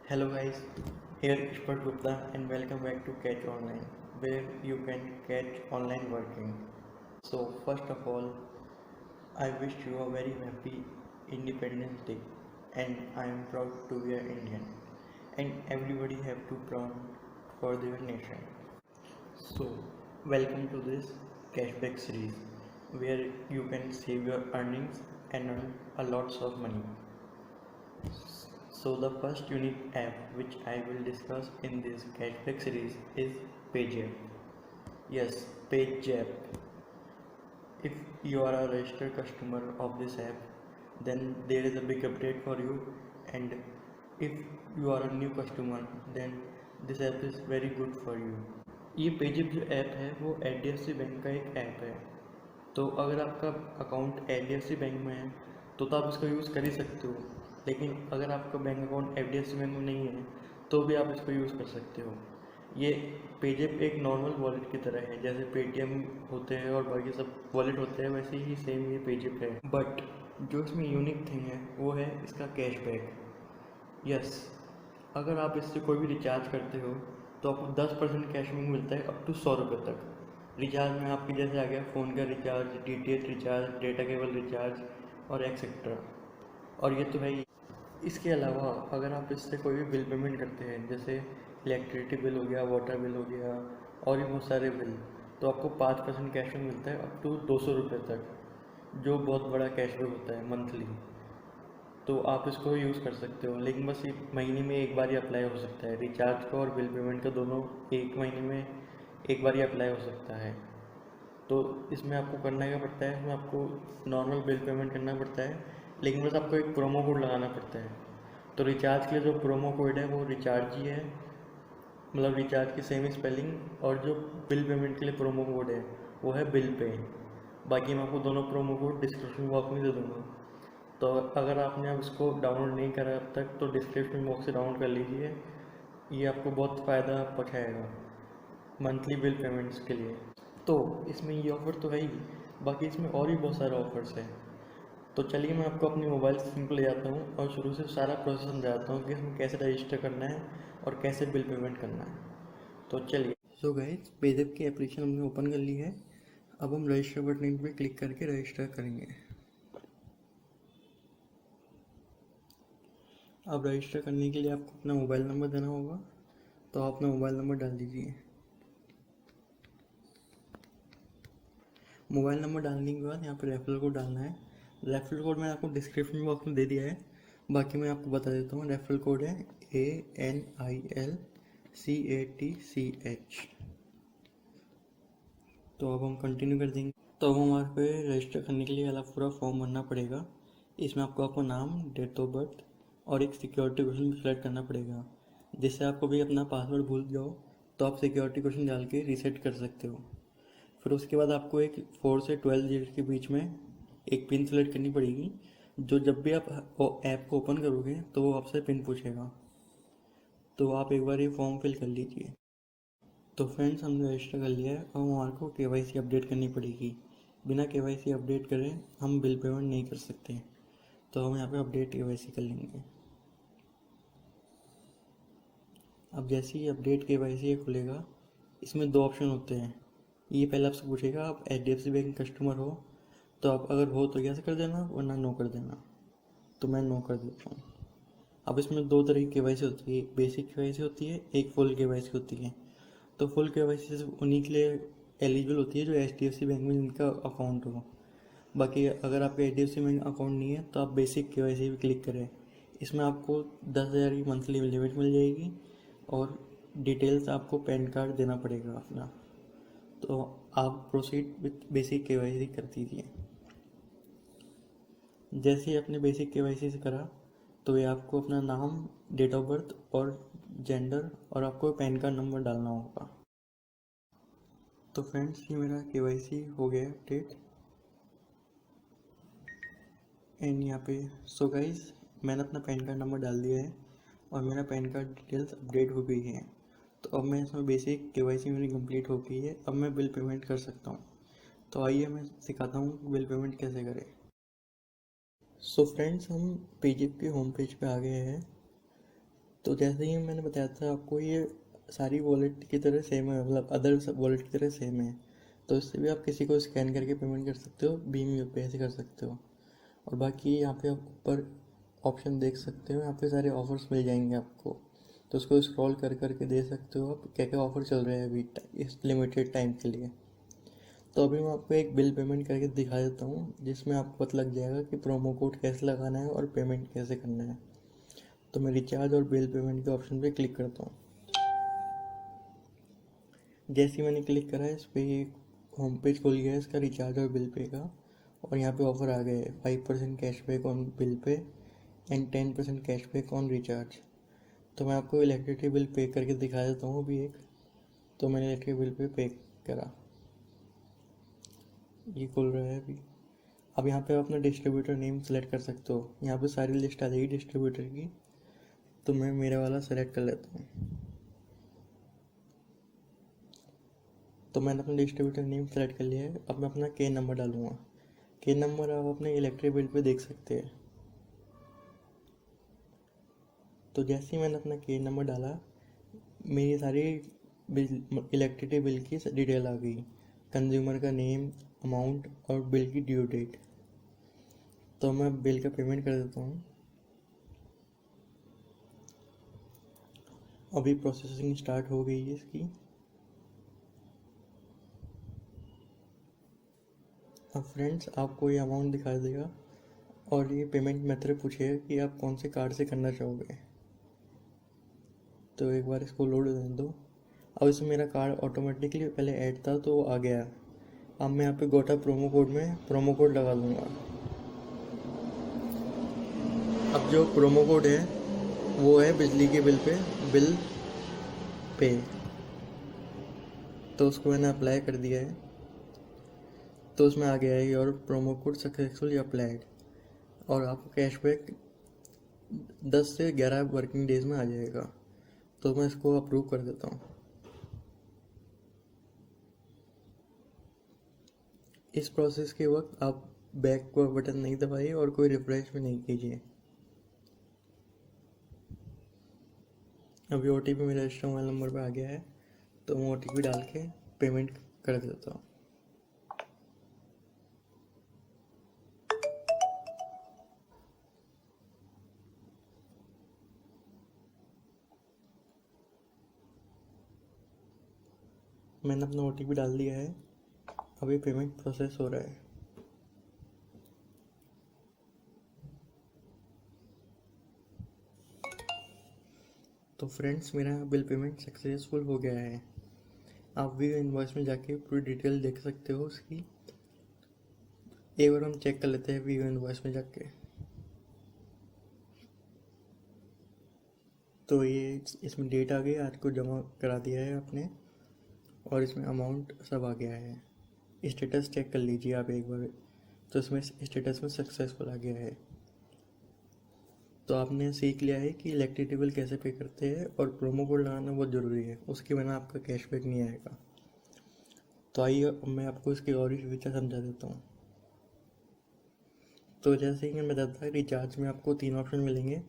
Hello guys, here Ishpat Gupta and welcome back to Catch Online, where you can catch online working. So first of all, I wish you a very happy Independence Day, and I am proud to be an Indian. And everybody have to proud for their nation. So welcome to this cashback series, where you can save your earnings and earn a lots of money. So the first unique app which I will discuss in this cashback series is PayJapp. Yes, PayJapp. If you are a registered customer of this app, then there is a big update for you. And if you are a new customer, then this app is very good for you. ये पेजेप जो app है वो HDFC bank का एक app है। तो अगर आपका अकाउंट HDFC बैंक में है तो आप इसको यूज़ कर ही सकते हो। लेकिन अगर आपका बैंक अकाउंट HDFC बैंक में नहीं है तो भी आप इसको यूज़ कर सकते हो। ये पेजेप एक नॉर्मल वॉलेट की तरह है, जैसे पेटीएम होते हैं और बाकी सब वॉलेट होते हैं, वैसे ही सेम ये पेजेप है। बट जो इसमें यूनिक थिंग है वो है इसका कैशबैक। यस, अगर आप इससे कोई भी रिचार्ज करते हो तो आपको 10% कैशबैक मिलता है अप टू 100 रुपये तक। रिचार्ज में आपके जैसे आ गया फ़ोन का recharge, DTH recharge, data cable recharge और एक्सेट्रा। और ये तो है ही। इसके अलावा अगर आप इससे कोई भी बिल पेमेंट करते हैं, जैसे इलेक्ट्रिसिटी बिल हो गया, वाटर बिल हो गया और भी बहुत सारे बिल, तो आपको 5% कैशबैक मिलता है अप टू 200 रुपये तक, जो बहुत बड़ा कैशबैक होता है मंथली। तो आप इसको यूज़ कर सकते हो, लेकिन बस ये महीने में एक बार ही अप्लाई हो सकता है। रिचार्ज का और बिल पेमेंट का दोनों एक महीने में एक बार ही अप्लाई हो सकता है। तो इसमें आपको करना क्या पड़ता है, इसमें आपको नॉर्मल बिल पेमेंट करना पड़ता है, लेकिन बस आपको एक प्रोमो कोड लगाना पड़ता है। तो रिचार्ज के लिए जो प्रोमो कोड है वो रिचार्ज ही है, मतलब रिचार्ज की सेम स्पेलिंग। और जो बिल पेमेंट के लिए प्रोमो कोड है वो है बिल पे। बाकी मैं आपको दोनों प्रोमो कोड डिस्क्रिप्शन बॉक्स में दे दूँगा। तो अगर आपने अब इसको डाउनलोड नहीं करा अब तक तो डिस्क्रिप्शन बॉक्स से डाउनलोड कर लीजिए। ये आपको बहुत फ़ायदा पहुँचाएगा मंथली बिल पेमेंट्स के लिए। तो इसमें ये ऑफ़र तो है ही, बाकी इसमें और भी बहुत सारे ऑफ़र्स हैं। तो चलिए मैं आपको अपनी मोबाइल स्क्रीन पर ले जाता हूँ और शुरू से सारा प्रोसेस समझाता हूँ कि इसमें कैसे रजिस्टर करना है और कैसे बिल पेमेंट करना है। तो चलिए। सो गाइस, पेज़ैप की एप्लीकेशन हमने ओपन कर ली है। अब हम रजिस्टर बटन पर क्लिक करके रजिस्टर करेंगे। अब रजिस्टर करने के लिए आपको अपना मोबाइल नंबर देना होगा, तो आप अपना मोबाइल नंबर डाल दीजिए। मोबाइल नंबर डालने के बाद यहाँ पर रेफरल कोड डालना है। रेफरल कोड मैंने आपको डिस्क्रिप्शन बॉक्स में दे दिया है, बाकी मैं आपको बता देता हूँ। रेफरल कोड है ANILCATCH। तो अब हम कंटिन्यू कर देंगे। तो अब हमारे पे रजिस्टर करने के लिए वाला पूरा फॉर्म भरना पड़ेगा। इसमें आपको नाम, डेट ऑफ बर्थ और एक सिक्योरिटी क्वेश्चन सेलेक्ट करना पड़ेगा, जिससे आपको भी अपना पासवर्ड भूल जाओ तो आप सिक्योरिटी क्वेश्चन डाल के रीसेट कर सकते हो। फिर उसके बाद आपको एक 4 से 12 डिजिट के बीच में एक पिन सेलेक्ट करनी पड़ेगी, जो जब भी आप ऐप को ओपन करोगे तो वो आपसे पिन पूछेगा। तो आप एक बार ये फॉर्म फिल कर लीजिए। तो फ्रेंड्स, हमने रजिस्टर कर लिया है। अब हमारे को KYC अपडेट करनी पड़ेगी। बिना KYC अपडेट करे हम बिल पेमेंट नहीं कर सकते, तो हम यहाँ पे अपडेट KYC कर लेंगे। अब जैसे ही अपडेट KYC खुलेगा, इसमें दो ऑप्शन होते हैं। ये पहले आपसे पूछेगा आप HDFC बैंक कस्टमर हो, तो आप अगर हो तो यस कर देना, वरना नो कर देना। तो मैं नो कर देता हूँ। अब इसमें दो तरह की KYC होती है, एक बेसिक KYC होती है, एक फुल KYC होती है। तो फुल KYC सिर्फ उन्हीं के लिए एलिजिबल होती है जो HDFC बैंक में जिनका अकाउंट हो। बाकी अगर आपका HDFC बैंक अकाउंट नहीं है तो आप बेसिक KYC पे क्लिक करें। इसमें आपको 10,000 की मंथली लिमिट मिल जाएगी और डिटेल्स आपको पैन कार्ड देना पड़ेगा अपना। तो आप प्रोसीड विथ बेसिक KYC कर दीजिए। जैसे ही आपने बेसिक KYC से करा तो ये आपको अपना नाम, डेट ऑफ बर्थ और जेंडर और आपको पैन कार्ड नंबर डालना होगा। तो फ्रेंड्स, ये मेरा KYC हो गया अपडेट। एंड यहाँ पे सो गाइस, मैंने अपना पैन कार्ड नंबर डाल दिया है और मेरा पैन कार्ड डिटेल्स अपडेट हो गई है। तो अब मैं इसमें बेसिक KYC मेरी कंप्लीट हो गई है। अब मैं बिल पेमेंट कर सकता हूँ। तो आइए मैं सिखाता हूँ बिल पेमेंट कैसे करें। सो फ्रेंड्स, हम पेजेप के होम पेज पे आ गए हैं। तो जैसे ही मैंने बताया था आपको, ये सारी वॉलेट की तरह सेम है, मतलब अदर वॉलेट की तरह सेम है। तो इससे भी आप किसी को स्कैन करके पेमेंट कर सकते हो, भीम यूपीआई से कर सकते हो। और बाकी यहाँ पे आप ऊपर ऑप्शन देख सकते हो, यहाँ पे सारे ऑफर्स मिल जाएंगे आपको। तो उसको स्क्रॉल कर करके दे सकते हो आप क्या क्या ऑफर चल रहे हैं अभी इस लिमिटेड टाइम के लिए। तो अभी मैं आपको एक बिल पेमेंट करके दिखा देता हूँ, जिसमें आपको पता लग जाएगा कि प्रोमो कोड कैसे लगाना है और पेमेंट कैसे करना है। तो मैं रिचार्ज और बिल पेमेंट के ऑप्शन पे क्लिक करता हूँ। जैसे ही मैंने क्लिक करा इस पर होम पेज खुल गया है इसका रिचार्ज और बिल पे का। और यहाँ पे ऑफर आ गए 5% cashback on bill pay and 10% cashback on recharge. तो मैं आपको इलेक्ट्रिसिटी बिल पे करके दिखा देता हूँ अभी एक। तो मैंने इलेक्ट्रिक बिल पे करा, ये खुल रहा है अभी। अब यहाँ पे आप अपना डिस्ट्रीब्यूटर नेम सेलेक्ट कर सकते हो, यहाँ पे सारी लिस्ट आ जाएगी डिस्ट्रीब्यूटर की। तो मैं मेरा वाला सेलेक्ट कर लेता हूँ। तो मैंने अपना डिस्ट्रीब्यूटर नेम सेलेक्ट कर लिया है। अब मैं अपना के नंबर डालूँगा। के नंबर आप अपने इलेक्ट्रिक बिल पे देख सकते हैं। तो जैसे ही मैंने अपना के नंबर डाला, मेरी सारी बिल इलेक्ट्रिसिटी बिल की डिटेल आ गई, कंज्यूमर का नेम, अमाउंट और बिल की ड्यू डेट। तो मैं बिल का पेमेंट कर देता हूँ। अभी प्रोसेसिंग स्टार्ट हो गई है इसकी। अब फ्रेंड्स आपको ये अमाउंट दिखा देगा और ये पेमेंट मेथड पूछेगा कि आप कौन से कार्ड से करना चाहोगे। तो एक बार इसको लोड होने दो। अब इसमें मेरा कार्ड ऑटोमेटिकली पहले ऐड था तो आ गया। अब मैं यहाँ पे गोटा प्रोमो कोड में प्रोमो कोड लगा दूंगा। अब जो प्रोमो कोड है वो है बिजली के बिल पे बिल पे। तो उसको मैंने अप्लाई कर दिया है। तो उसमें आ गया है और प्रोमो कोड सक्सेसफुली अप्लाइड। और आपको कैशबैक 10 से 11 वर्किंग डेज में आ जाएगा। तो मैं इसको अप्रूव कर देता हूँ। इस प्रोसेस के वक्त आप बैक को बटन नहीं दबाइए और कोई रिफ्रेश भी नहीं कीजिए। अभी OTP मेरे रजिस्टर मोबाइल नंबर पे आ गया है, तो मैं OTP डाल के पेमेंट कर देता हूँ। मैंने अपना OTP डाल दिया है। अभी पेमेंट प्रोसेस हो रहा है। तो फ्रेंड्स मेरा बिल पेमेंट सक्सेसफुल हो गया है। आप व्यू इनवॉइस में जाके पूरी डिटेल देख सकते हो उसकी। एक बार हम चेक कर लेते हैं व्यू इनवॉइस में जाके। तो ये इसमें डेट आ गई, आज को जमा करा दिया है आपने, और इसमें अमाउंट सब आ गया है। स्टेटस चेक कर लीजिए आप एक बार। तो इसमें स्टेटस में सक्सेसफुल आ गया है। तो आपने सीख लिया है कि इलेक्ट्रिसिटी बिल कैसे पे करते हैं, और प्रोमो कोड लगाना बहुत ज़रूरी है, उसके बिना आपका कैशबैक नहीं आएगा। तो आइए अब मैं आपको इसके और ही फीचर समझा देता हूँ। तो जैसे कि मैं बताता था, रिचार्ज में आपको 3 ऑप्शन मिलेंगे।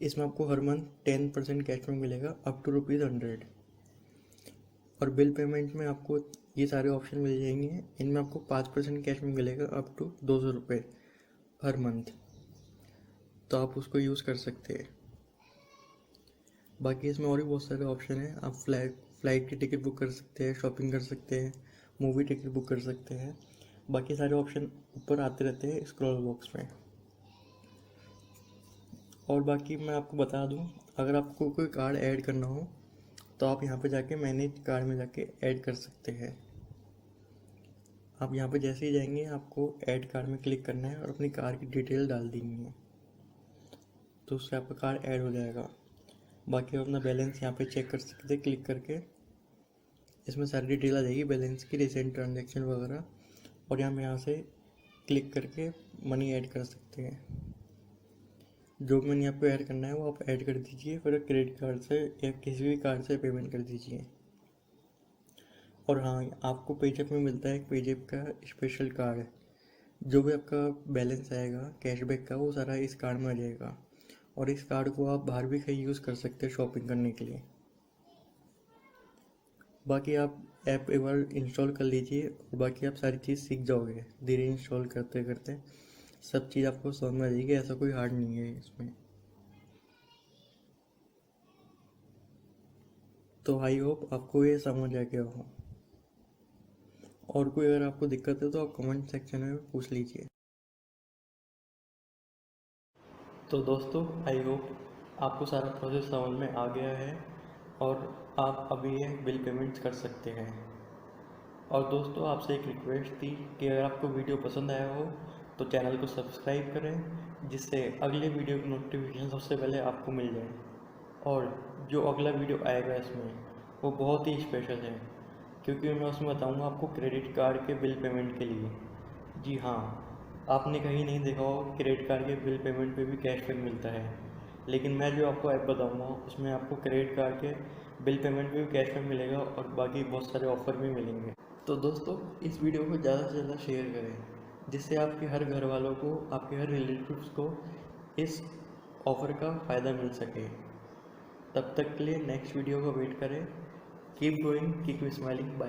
इसमें आपको हर मंथ 10% कैशबैक मिलेगा अप टू ₹100। और बिल पेमेंट में आपको ये सारे ऑप्शन मिल जाएंगे। इनमें आपको 5% कैशबैक मिलेगा अप टू ₹200 हर मंथ। तो आप उसको यूज़ कर सकते हैं। बाकी इसमें और भी बहुत सारे ऑप्शन हैं। आप फ्लाइट की टिकट बुक कर सकते हैं, शॉपिंग कर सकते हैं, मूवी टिकट बुक कर सकते हैं। बाकी सारे ऑप्शन ऊपर आते रहते हैं स्क्रॉल बॉक्स में। और बाकी मैं आपको बता दूं, अगर आपको कोई कार्ड ऐड करना हो तो आप यहाँ पे जाके मैनेज कार्ड में जाके ऐड कर सकते हैं। आप यहाँ पे जैसे ही जाएंगे आपको ऐड कार्ड में क्लिक करना है और अपनी कार की डिटेल डाल देनी है। तो उससे आपका कार्ड ऐड हो जाएगा। बाकी आप अपना बैलेंस यहाँ पे चेक कर सकते हैं क्लिक करके। इसमें सारी डिटेल आ जाएगी बैलेंस की, रिसेंट ट्रांजैक्शन वगैरह। और यहाँ से क्लिक करके मनी ऐड कर सकते हैं। जो मनी आपको ऐड करना है वो आप ऐड कर दीजिए, फिर क्रेडिट कार्ड से या किसी भी कार्ड से पेमेंट कर दीजिए। और हाँ, आपको पेजेप में मिलता है एक पेजेप का स्पेशल कार्ड। जो भी आपका बैलेंस आएगा कैशबैक का वो सारा इस कार्ड में आ जाएगा। और इस कार्ड को आप बाहर भी कहीं यूज़ कर सकते हैं शॉपिंग करने के लिए। बाकी आप ऐप एक बार इंस्टॉल कर लीजिए और बाकी आप सारी चीज़ सीख जाओगे धीरे इंस्टॉल करते करते। सब चीज़ आपको समझ में आ जाएगी, ऐसा कोई हार्ड नहीं है इसमें। तो आई होप आपको ये समझ आ गया हो। और कोई अगर आपको दिक्कत है तो आप कमेंट सेक्शन में पूछ लीजिए। तो दोस्तों आई होप आपको सारा प्रोसेस समझ में आ गया है और आप अभी ये बिल पेमेंट्स कर सकते हैं। और दोस्तों आपसे एक रिक्वेस्ट थी कि अगर आपको वीडियो पसंद आया हो तो चैनल को सब्सक्राइब करें, जिससे अगले वीडियो की नोटिफिकेशन सबसे पहले आपको मिल जाए। और जो अगला वीडियो आएगा इसमें वो बहुत ही स्पेशल है, क्योंकि मैं उसमें बताऊंगा आपको क्रेडिट कार्ड के बिल पेमेंट के लिए। जी हाँ, आपने कहीं नहीं देखा हो क्रेडिट कार्ड के बिल पेमेंट पे भी कैशबैक मिलता है, लेकिन मैं जो आपको ऐप बताऊंगा उसमें आपको क्रेडिट कार्ड के बिल पेमेंट पे भी कैशबैक मिलेगा और बाकी बहुत सारे ऑफ़र भी मिलेंगे। तो दोस्तों इस वीडियो को ज़्यादा से ज़्यादा शेयर करें, जिससे आपके हर घर वालों को, आपके हर रिलेटिव्स को इस ऑफ़र का फ़ायदा मिल सके। तब तक के लिए नेक्स्ट वीडियो को वेट करें। Keep going, keep smiling, bye.